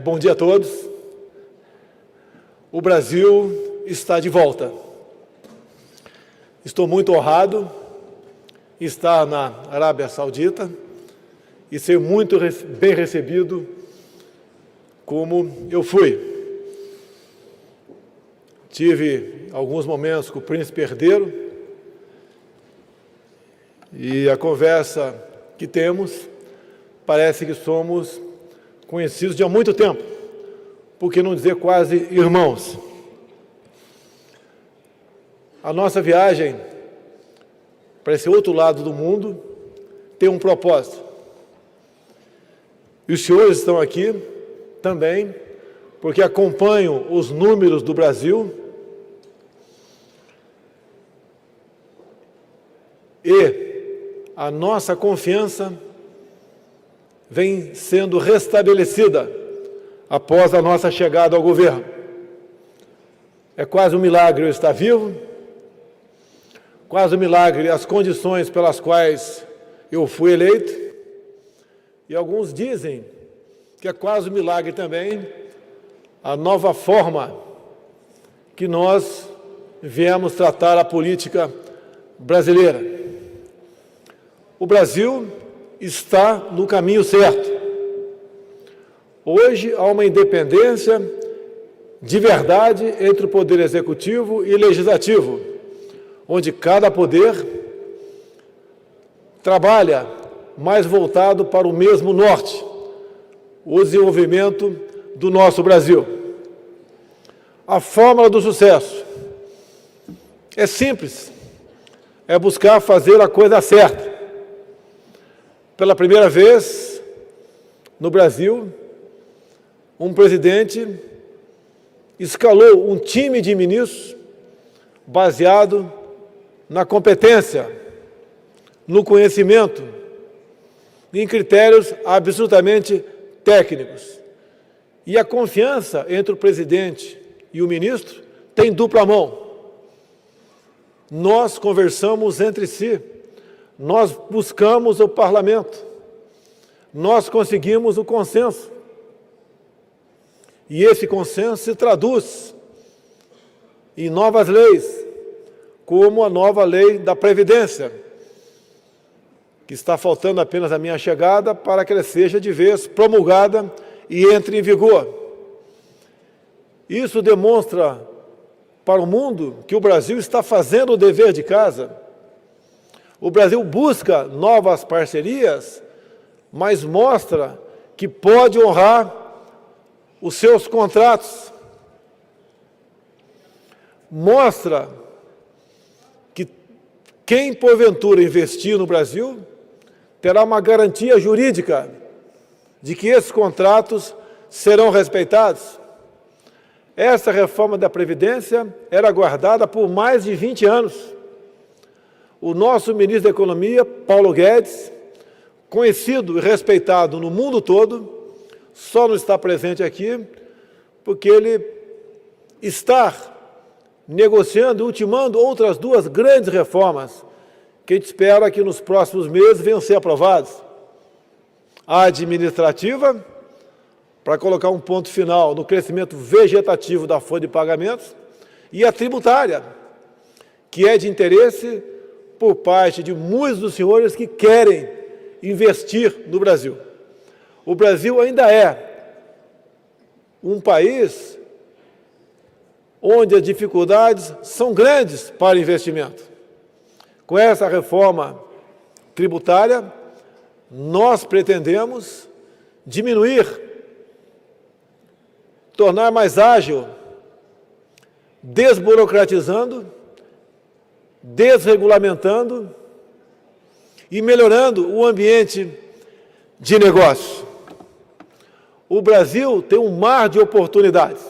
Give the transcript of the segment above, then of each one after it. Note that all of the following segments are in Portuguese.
Bom dia a todos. O Brasil está de volta. Estou muito honrado em estar na Arábia Saudita e ser muito bem recebido como eu fui. Tive alguns momentos com o príncipe herdeiro e a conversa que temos parece que somos conhecidos de há muito tempo, por que não dizer quase irmãos. A nossa viagem para esse outro lado do mundo tem um propósito. E os senhores estão aqui também porque acompanham os números do Brasil e a nossa confiança vem sendo restabelecida após a nossa chegada ao governo. É quase um milagre eu estar vivo, quase um milagre as condições pelas quais eu fui eleito, e alguns dizem que é quase um milagre também a nova forma que nós viemos tratar a política brasileira. O Brasil está no caminho certo. Hoje há uma independência de verdade entre o Poder Executivo e Legislativo, onde cada poder trabalha mais voltado para o mesmo norte, o desenvolvimento do nosso Brasil. A fórmula do sucesso é simples, é buscar fazer a coisa certa. Pela primeira vez no Brasil, um presidente escalou um time de ministros baseado na competência, no conhecimento, em critérios absolutamente técnicos. E a confiança entre o presidente e o ministro tem dupla mão. Nós conversamos entre si, nós buscamos o parlamento, nós conseguimos o consenso. E esse consenso se traduz em novas leis, como a nova lei da Previdência, que está faltando apenas a minha chegada para que ela seja de vez promulgada e entre em vigor. Isso demonstra para o mundo que o Brasil está fazendo o dever de casa. O Brasil busca novas parcerias, mas mostra que pode honrar os seus contratos. Mostra que quem porventura investir no Brasil terá uma garantia jurídica de que esses contratos serão respeitados. Essa reforma da Previdência era aguardada por mais de 20 anos. O nosso ministro da Economia, Paulo Guedes, conhecido e respeitado no mundo todo, só não está presente aqui porque ele está negociando e ultimando outras duas grandes reformas que a gente espera que nos próximos meses venham a ser aprovadas. A administrativa, para colocar um ponto final no crescimento vegetativo da folha de pagamentos, e a tributária, que é de interesse por parte de muitos dos senhores que querem investir no Brasil. O Brasil ainda é um país onde as dificuldades são grandes para investimento. Com essa reforma tributária, nós pretendemos diminuir, tornar mais ágil, desburocratizando, desregulamentando e melhorando o ambiente de negócio. O Brasil tem um mar de oportunidades.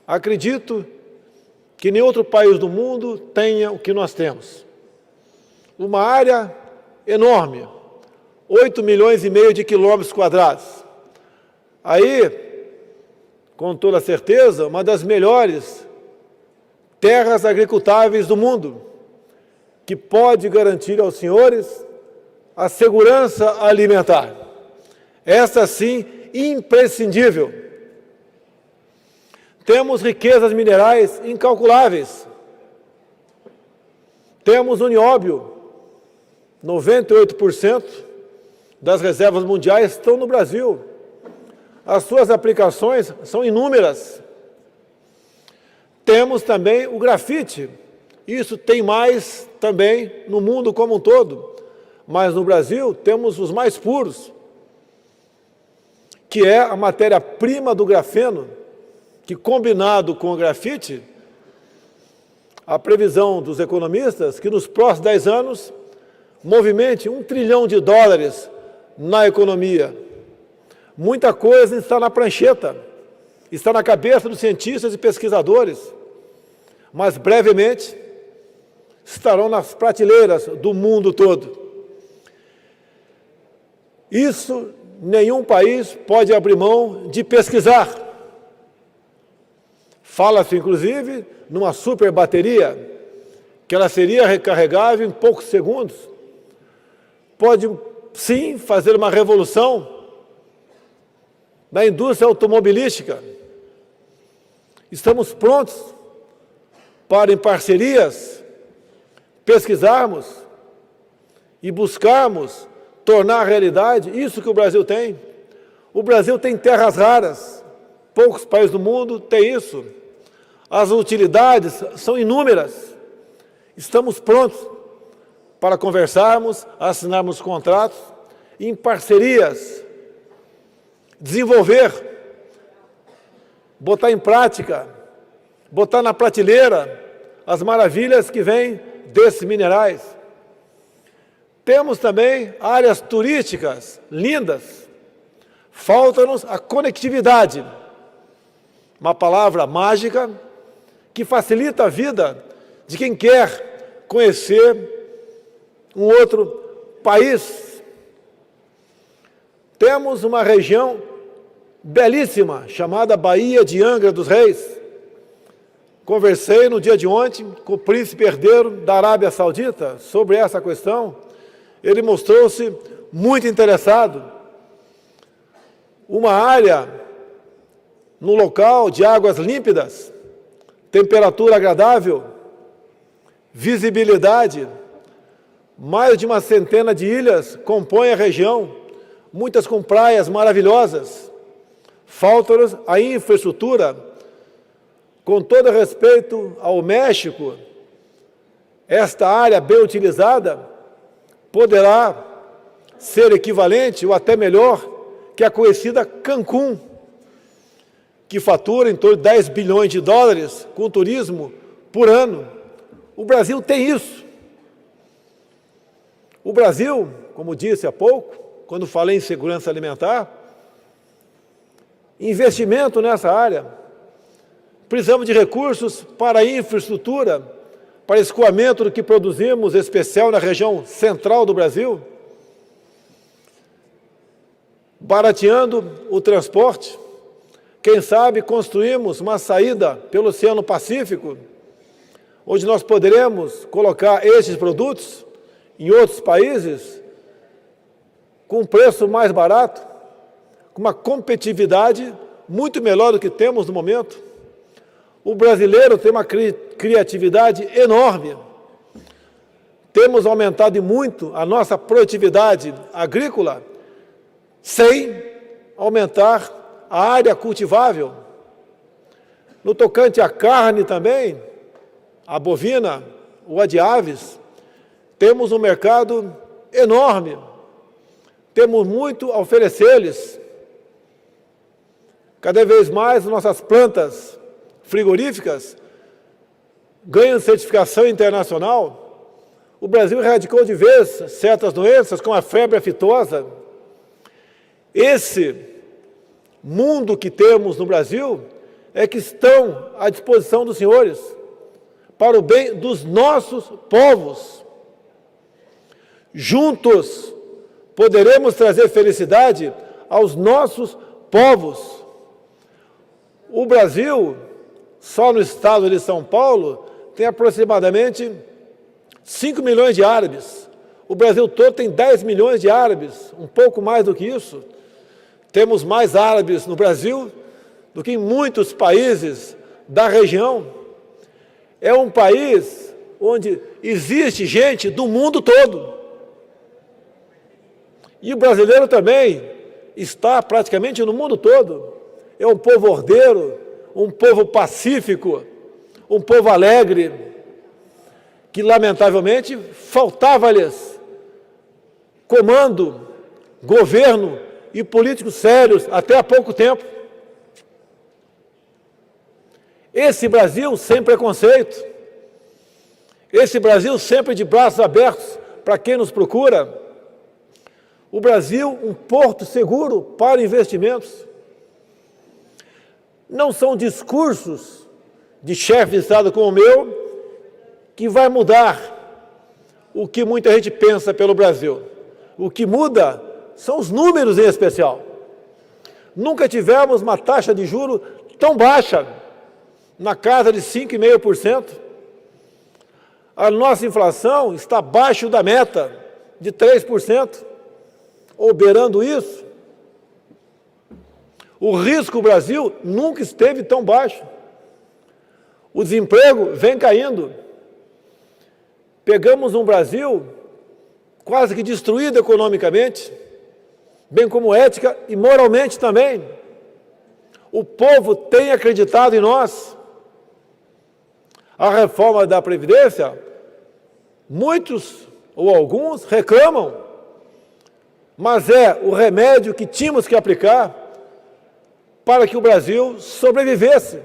Acredito que nenhum outro país do mundo tenha o que nós temos. Uma área enorme, 8,5 milhões de quilômetros quadrados. Aí, com toda certeza, uma das melhores terras agricultáveis do mundo, que pode garantir aos senhores a segurança alimentar. Essa sim imprescindível. Temos riquezas minerais incalculáveis. Temos o nióbio. 98% das reservas mundiais estão no Brasil. As suas aplicações são inúmeras. Temos também o grafite. Isso tem mais também no mundo como um todo. Mas no Brasil temos os mais puros, que é a matéria-prima do grafeno, que combinado com o grafite, a previsão dos economistas que nos próximos 10 anos movimente US$ 1 trilhão na economia. Muita coisa está na prancheta, está na cabeça dos cientistas e pesquisadores, mas brevemente estarão nas prateleiras do mundo todo. Isso nenhum país pode abrir mão de pesquisar. Fala-se, inclusive, numa super bateria, que ela seria recarregável em poucos segundos. Pode, sim, fazer uma revolução na indústria automobilística. Estamos prontos para, em parcerias, pesquisarmos e buscarmos tornar realidade isso que o Brasil tem. O Brasil tem terras raras, poucos países do mundo têm isso. As utilidades são inúmeras. Estamos prontos para conversarmos, assinarmos contratos, em parcerias, desenvolver, botar em prática, botar na prateleira as maravilhas que vêm desses minerais. Temos também áreas turísticas lindas. Falta-nos a conectividade, uma palavra mágica que facilita a vida de quem quer conhecer um outro país. Temos uma região belíssima, chamada Baía de Angra dos Reis. Conversei no dia de ontem com o príncipe herdeiro da Arábia Saudita sobre essa questão. Ele mostrou-se muito interessado. Uma área no local de águas límpidas, temperatura agradável, visibilidade, mais de uma centena de ilhas compõem a região, muitas com praias maravilhosas. Falta-nos a infraestrutura. Com todo respeito ao México, esta área bem utilizada poderá ser equivalente ou até melhor que a conhecida Cancún, que fatura em torno de US$ 10 bilhões com turismo por ano. O Brasil tem isso. O Brasil, como disse há pouco, quando falei em segurança alimentar, investimento nessa área. Precisamos de recursos para a infraestrutura, para escoamento do que produzimos, especial na região central do Brasil, barateando o transporte. Quem sabe construímos uma saída pelo Oceano Pacífico, onde nós poderemos colocar esses produtos em outros países com um preço mais barato, com uma competitividade muito melhor do que temos no momento. O brasileiro tem uma criatividade enorme. Temos aumentado e muito a nossa produtividade agrícola sem aumentar a área cultivável. No tocante à carne também, a bovina ou a de aves, temos um mercado enorme. Temos muito a oferecer-lhes. Cada vez mais nossas plantas frigoríficas ganham certificação internacional. O Brasil erradicou de vez certas doenças, como a febre aftosa. Esse mundo que temos no Brasil é que estão à disposição dos senhores para o bem dos nossos povos. Juntos poderemos trazer felicidade aos nossos povos. O Brasil, só no estado de São Paulo, tem aproximadamente 5 milhões de árabes. O Brasil todo tem 10 milhões de árabes, um pouco mais do que isso. Temos mais árabes no Brasil do que em muitos países da região. É um país onde existe gente do mundo todo. E o brasileiro também está praticamente no mundo todo. É um povo ordeiro, um povo pacífico, um povo alegre, que lamentavelmente faltava-lhes comando, governo e políticos sérios até há pouco tempo. Esse Brasil sem preconceito, esse Brasil sempre de braços abertos para quem nos procura, o Brasil um porto seguro para investimentos. Não são discursos de chefe de Estado como o meu que vai mudar o que muita gente pensa pelo Brasil. O que muda são os números em especial. Nunca tivemos uma taxa de juros tão baixa, na casa de 5,5%. A nossa inflação está abaixo da meta de 3%, ou beirando isso. O risco do Brasil nunca esteve tão baixo. O desemprego vem caindo. Pegamos um Brasil quase que destruído economicamente, bem como ética e moralmente também. O povo tem acreditado em nós. A reforma da Previdência, muitos ou alguns reclamam, mas é o remédio que tínhamos que aplicar para que o Brasil sobrevivesse.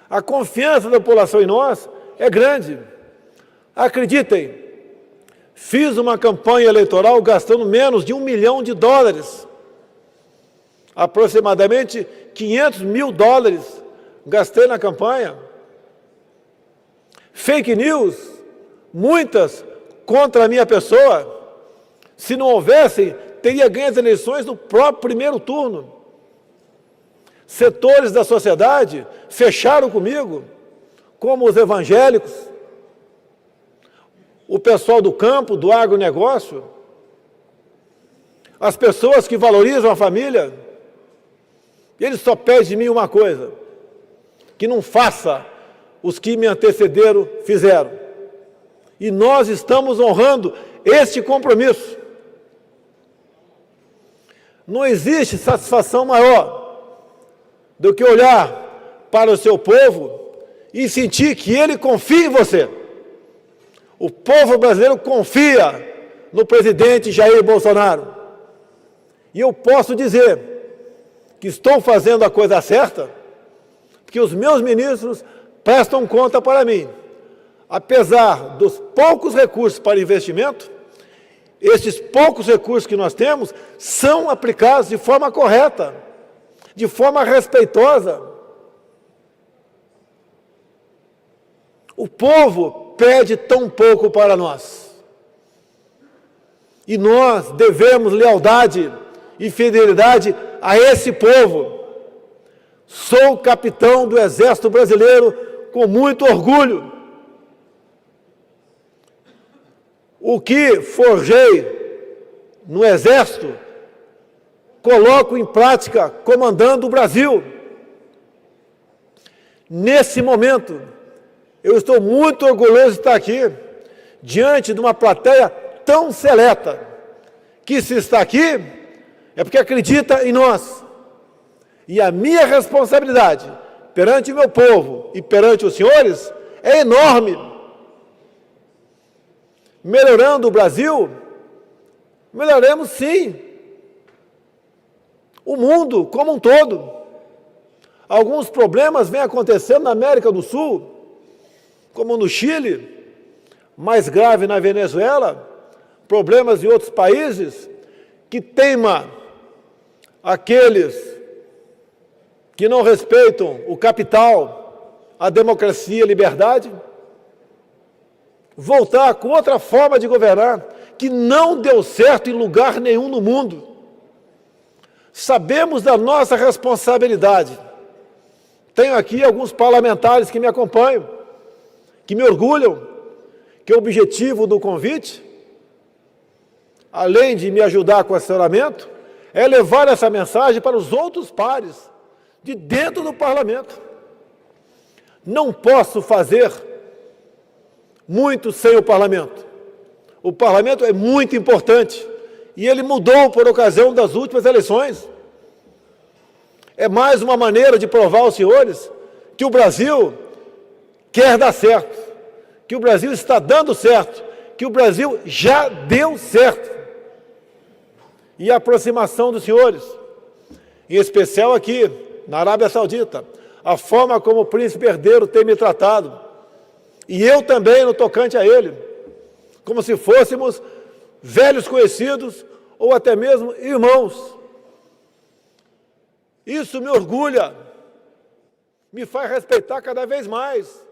A confiança da população em nós é grande. Acreditem, fiz uma campanha eleitoral gastando menos de $1 milhão, aproximadamente $500 mil gastei na campanha. Fake news, muitas contra a minha pessoa. Se não houvessem, teria ganho as eleições no próprio primeiro turno. Setores da sociedade fecharam comigo, como os evangélicos, o pessoal do campo, do agronegócio, as pessoas que valorizam a família. Eles só pedem de mim uma coisa: que não faça os que me antecederam fizeram. E nós estamos honrando este compromisso. Não existe satisfação maior do que olhar para o seu povo e sentir que ele confia em você. O povo brasileiro confia no presidente Jair Bolsonaro. E eu posso dizer que estou fazendo a coisa certa, porque os meus ministros prestam conta para mim. Apesar dos poucos recursos para investimento, esses poucos recursos que nós temos são aplicados de forma correta, de forma respeitosa. O povo pede tão pouco para nós. E nós devemos lealdade e fidelidade a esse povo. Sou capitão do Exército Brasileiro com muito orgulho. O que forjei no Exército, coloco em prática comandando o Brasil. Nesse momento, eu estou muito orgulhoso de estar aqui, diante de uma plateia tão seleta, que se está aqui, é porque acredita em nós. E a minha responsabilidade perante o meu povo e perante os senhores é enorme. Melhorando o Brasil, melhoremos sim o mundo como um todo. Alguns problemas vêm acontecendo na América do Sul, como no Chile, mais grave na Venezuela, problemas em outros países, que teima aqueles que não respeitam o capital, a democracia e a liberdade, voltar com outra forma de governar, que não deu certo em lugar nenhum no mundo. Sabemos da nossa responsabilidade. Tenho aqui alguns parlamentares que me acompanham, que me orgulham, que o objetivo do convite, além de me ajudar com o assessoramento, é levar essa mensagem para os outros pares de dentro do parlamento. Não posso fazer muito sem o parlamento. O parlamento é muito importante e ele mudou por ocasião das últimas eleições. É mais uma maneira de provar aos senhores que o Brasil quer dar certo, que o Brasil está dando certo, que o Brasil já deu certo. E a aproximação dos senhores, em especial aqui na Arábia Saudita, a forma como o príncipe herdeiro tem me tratado, e eu também no tocante a ele, como se fôssemos velhos conhecidos ou até mesmo irmãos. Isso me orgulha, me faz respeitar cada vez mais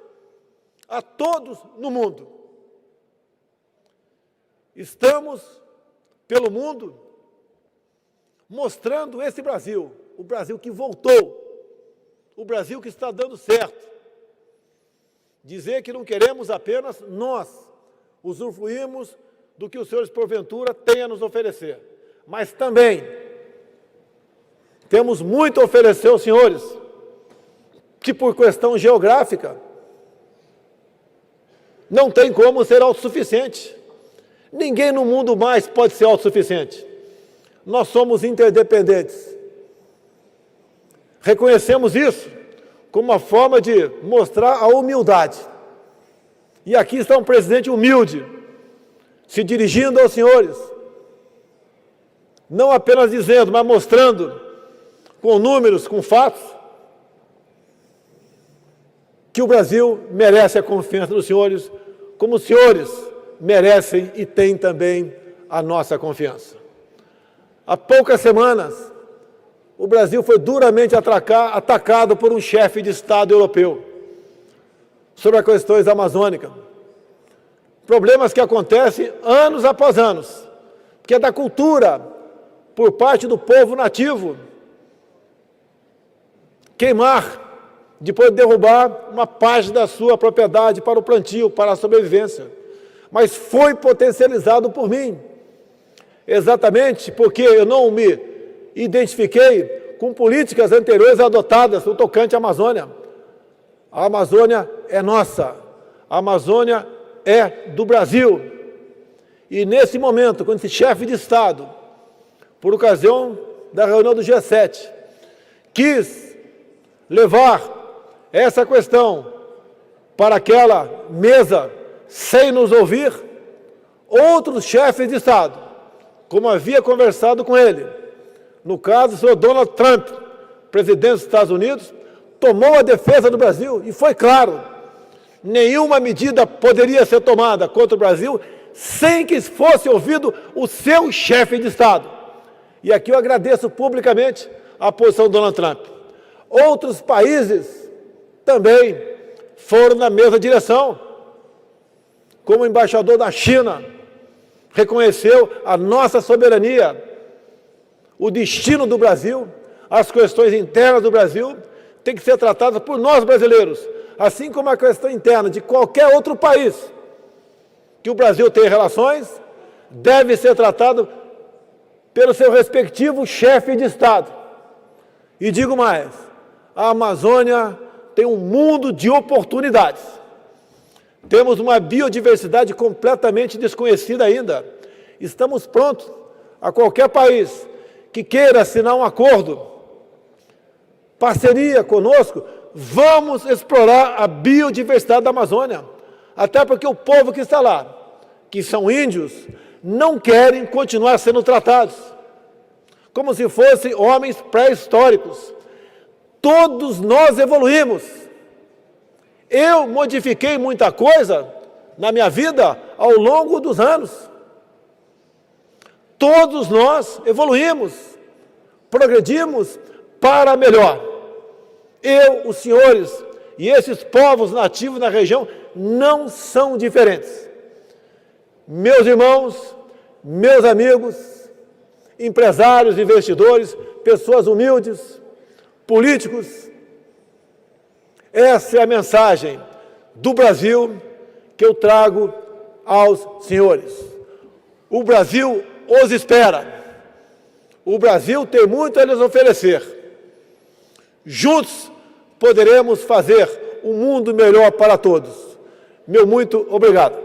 a todos no mundo. Estamos, pelo mundo, mostrando esse Brasil, o Brasil que voltou, o Brasil que está dando certo. Dizer que não queremos apenas nós usufruirmos do que os senhores, porventura, têm a nos oferecer, mas também temos muito a oferecer aos senhores, que por questão geográfica não tem como ser autossuficiente. Ninguém no mundo mais pode ser autossuficiente. Nós somos interdependentes. Reconhecemos isso como uma forma de mostrar a humildade. E aqui está um presidente humilde, se dirigindo aos senhores, não apenas dizendo, mas mostrando com números, com fatos, que o Brasil merece a confiança dos senhores, como os senhores merecem e têm também a nossa confiança. Há poucas semanas, o Brasil foi duramente atacado por um chefe de Estado europeu sobre as questões amazônicas. Problemas que acontecem anos após anos, que é da cultura, por parte do povo nativo, queimar, depois de derrubar uma parte da sua propriedade para o plantio, para a sobrevivência. Mas foi potencializado por mim, exatamente porque eu não me identifiquei com políticas anteriores adotadas no tocante à Amazônia. A Amazônia é nossa, a Amazônia é do Brasil. E nesse momento, quando esse chefe de Estado, por ocasião da reunião do G7, quis levar essa questão para aquela mesa sem nos ouvir, outros chefes de Estado, como havia conversado com ele, no caso o senhor Donald Trump, presidente dos Estados Unidos, tomou a defesa do Brasil e foi claro, nenhuma medida poderia ser tomada contra o Brasil sem que fosse ouvido o seu chefe de Estado. E aqui eu agradeço publicamente a posição do Donald Trump. Outros países também foram na mesma direção, como o embaixador da China reconheceu a nossa soberania, o destino do Brasil, as questões internas do Brasil têm que ser tratadas por nós brasileiros, assim como a questão interna de qualquer outro país que o Brasil tem relações, deve ser tratado pelo seu respectivo chefe de Estado. E digo mais, a Amazônia tem um mundo de oportunidades. Temos uma biodiversidade completamente desconhecida ainda. Estamos prontos a qualquer país que queira assinar um acordo, parceria conosco, vamos explorar a biodiversidade da Amazônia. Até porque o povo que está lá, que são índios, não querem continuar sendo tratados como se fossem homens pré-históricos. Todos nós evoluímos. Eu modifiquei muita coisa na minha vida ao longo dos anos. Todos nós evoluímos, progredimos para melhor. Eu, os senhores e esses povos nativos na região não são diferentes. Meus irmãos, meus amigos, empresários, investidores, pessoas humildes, políticos, essa é a mensagem do Brasil que eu trago aos senhores. O Brasil os espera. O Brasil tem muito a nos oferecer. Juntos poderemos fazer um mundo melhor para todos. Meu muito obrigado.